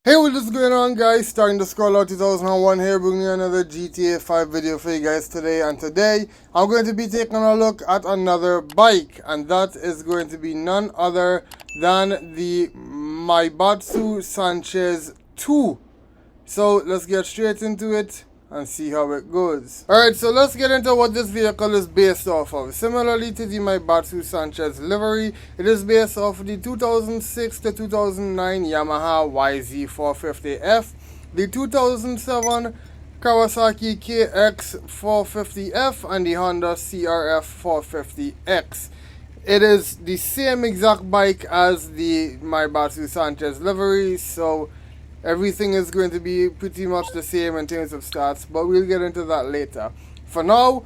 Hey, what is going on, guys? Starting to scroll out 2001 here, bringing you another GTA 5 video for you guys today. And today, I'm going to be taking a look at another bike, and that is going to be none other than the Maibatsu Sanchez 2. So let's get straight into it and see how it goes. Alright, so let's get into what this vehicle is based off of. Similarly to the Maibatsu Sanchez livery, it is based off of the 2006 to 2009 Yamaha YZ450F, the 2007 Kawasaki KX450F, and the Honda CRF 450X. It is the same exact bike as the Maibatsu Sanchez livery, so everything is going to be pretty much the same in terms of stats, but we'll get into that later. For now,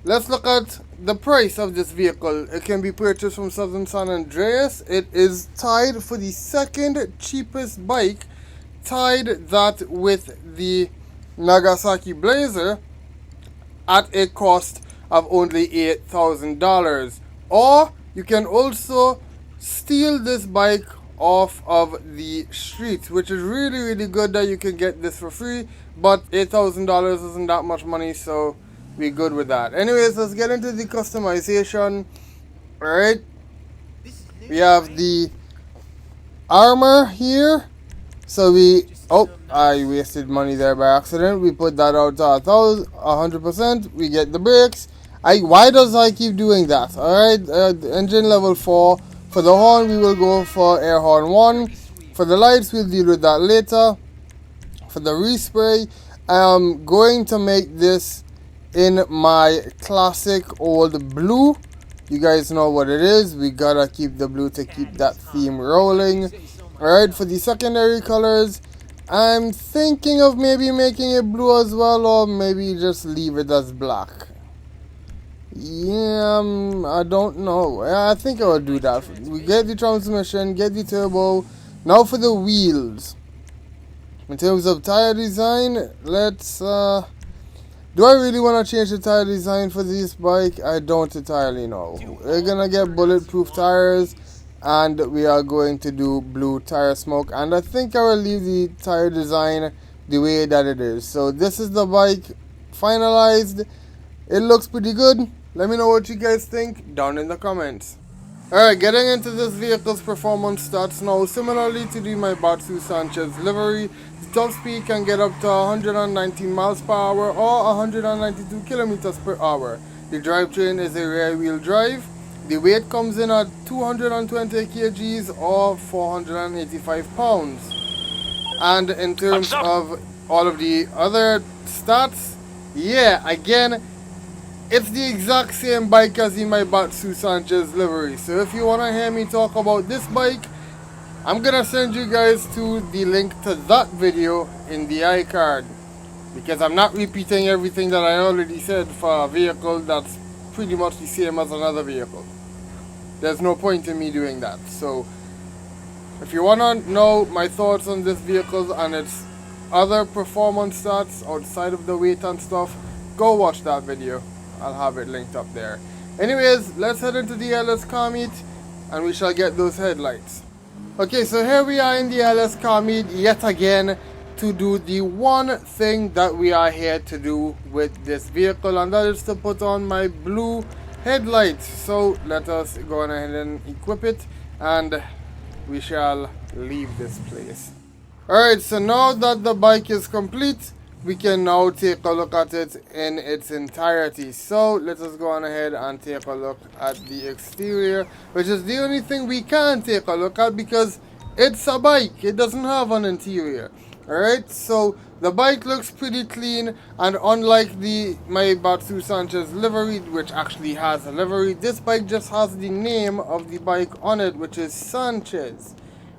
let's look at the price of this vehicle. It can be purchased from Southern San Andreas. It is tied for the second cheapest bike, tied that with the Nagasaki Blazer at a cost of only $8,000. Or you can also steal this bike off of the street, which is really good that you can get this for free, but $8,000 isn't that much money, so we're good with that. Anyways, let's get into the customization. Alright, we have the armor here, so I wasted money there by accident. We put that out to 100%. We get the brakes. Why does I keep doing that? Alright, engine level 4. For the horn, we will go for air horn 1. For the lights, we'll deal with that later. For the respray, I am going to make this in my classic old blue. You guys know what it is. We gotta keep the blue to keep that theme rolling. Alright, for the secondary colors, I'm thinking of maybe making it blue as well, or maybe just leave it as black. Yeah, I don't know. I think I will do that. We get the transmission, get the turbo. Now for the wheels. In terms of tire design, let's... do I really want to change the tire design for this bike? I don't entirely know. We're going to get bulletproof tires, and we are going to do blue tire smoke. And I think I will leave the tire design the way that it is. So this is the bike finalized. It looks pretty good. Let me know what you guys think down in the comments. Alright, getting into this vehicle's performance stats now. Similarly to the Maibatsu Sanchez livery, the top speed can get up to 119 miles per hour or 192 kilometers per hour. The drivetrain is a rear wheel drive. The weight comes in at 220 kgs or 485 pounds. And in terms of all of the other stats, yeah, again, it's the exact same bike as the Maibatsu Sanchez livery. So if you want to hear me talk about this bike, I'm going to send you guys to the link to that video in the iCard. Because I'm not repeating everything that I already said for a vehicle that's pretty much the same as another vehicle. There's no point in me doing that. So if you want to know my thoughts on this vehicle and its other performance stats outside of the weight and stuff, go watch that video. I'll have it linked up there. Anyways, let's head into the LS car meet and we shall get those headlights. Okay, so here we are in the LS car meet yet again to do the one thing that we are here to do with this vehicle, and that is to put on my blue headlights. So let us go on ahead and equip it and we shall leave this place. Alright, so now that the bike is complete, we can now take a look at it in its entirety. So let us go on ahead and take a look at the exterior, which is the only thing we can take a look at because it's a bike. It doesn't have an interior. Alright, so the bike looks pretty clean, and unlike the Maibatsu Sanchez livery, which actually has a livery, this bike just has the name of the bike on it, which is Sanchez.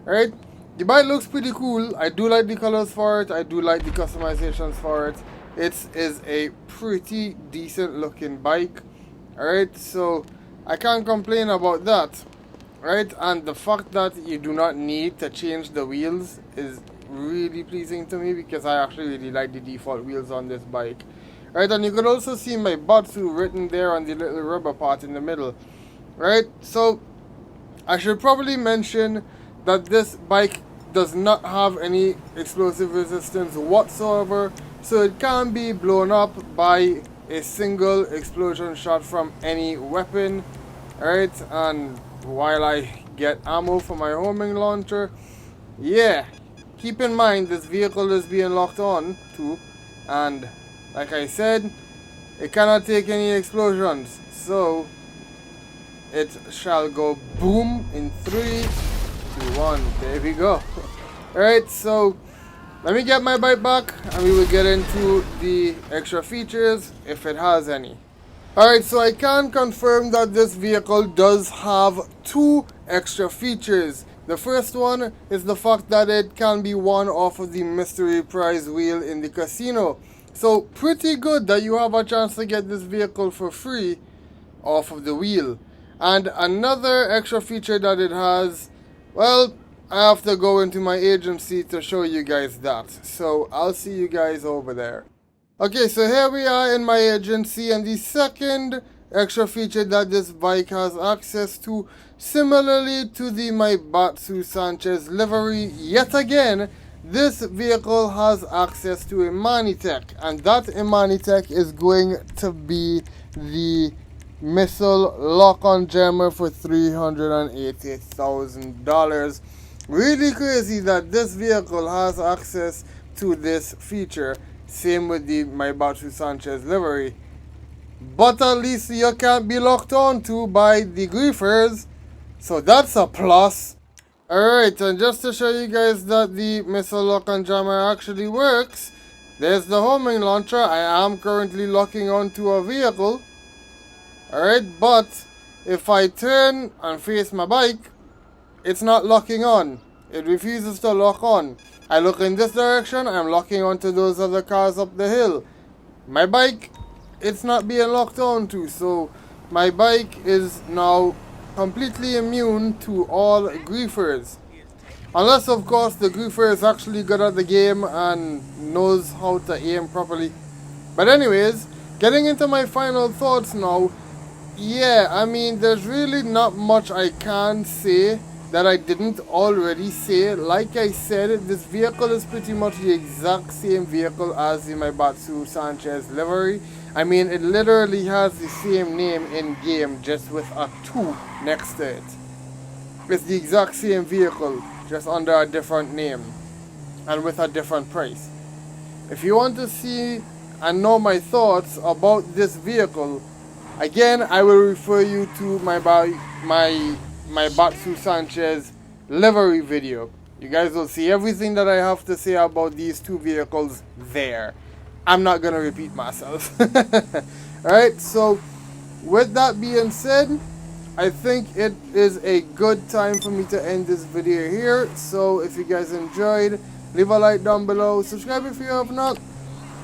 Alright, the bike looks pretty cool. I do like the colors for it. I do like the customizations for it. It is a pretty decent looking bike. Alright, so I can't complain about that. Right, and the fact that you do not need to change the wheels is really pleasing to me because I actually really like the default wheels on this bike. Right, and you can also see Maibatsu written there on the little rubber part in the middle. Right, so I should probably mention that this bike does not have any explosive resistance whatsoever, so it can be blown up by a single explosion shot from any weapon. Alright, and while I get ammo for my homing launcher, yeah, keep in mind this vehicle is being locked on too, and like I said, it cannot take any explosions, so it shall go boom in 3, 2, 1. There we go. Alright, so let me get my bike back and we will get into the extra features if it has any. Alright, so I can confirm that this vehicle does have 2 extra features. The first one is the fact that it can be won off of the mystery prize wheel in the casino. So pretty good that you have a chance to get this vehicle for free off of the wheel. And another extra feature that it has, well, I have to go into my agency to show you guys that. So I'll see you guys over there. Okay, so here we are in my agency, and the second extra feature that this bike has access to, similarly to the Maibatsu Sanchez livery, yet again, this vehicle has access to a Manitech, and that Manitech is going to be the missile lock-on jammer for $380,000. Really crazy that this vehicle has access to this feature. Same with the Maibatsu Sanchez livery. But at least you can't be locked on to by the griefers, so that's a plus. Alright, and just to show you guys that the missile lock-on jammer actually works, there's the homing launcher. I am currently locking onto a vehicle. Alright, but if I turn and face my bike, it's not locking on. It refuses to lock on. I look in this direction, I'm locking onto those other cars up the hill. My bike, it's not being locked on to, so my bike is now completely immune to all griefers. Unless, of course, the griefer is actually good at the game and knows how to aim properly. But anyways, getting into my final thoughts now. Yeah, I mean, there's really not much I can say that I didn't already say. Like I said, this vehicle is pretty much the exact same vehicle as the Maibatsu Sanchez livery. I mean, it literally has the same name in game, just with a 2 next to it. It's the exact same vehicle, just under a different name and with a different price. If you want to see and know my thoughts about this vehicle, again, I will refer you to my Maibatsu Sanchez livery video. You guys will see everything that I have to say about these 2 vehicles there. I'm not gonna repeat myself. Alright, so with that being said, I think it is a good time for me to end this video here. So if you guys enjoyed, leave a like down below, subscribe if you have not,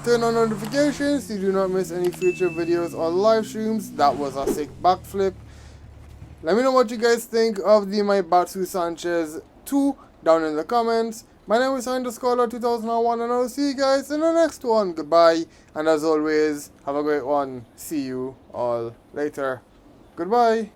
turn on notifications so you do not miss any future videos or live streams. That was a sick backflip. Let me know what you guys think of the Maibatsu Sanchez 2 down in the comments. My name is _2001 and I'll see you guys in the next one. Goodbye, and as always, have a great one. See you all later. Goodbye.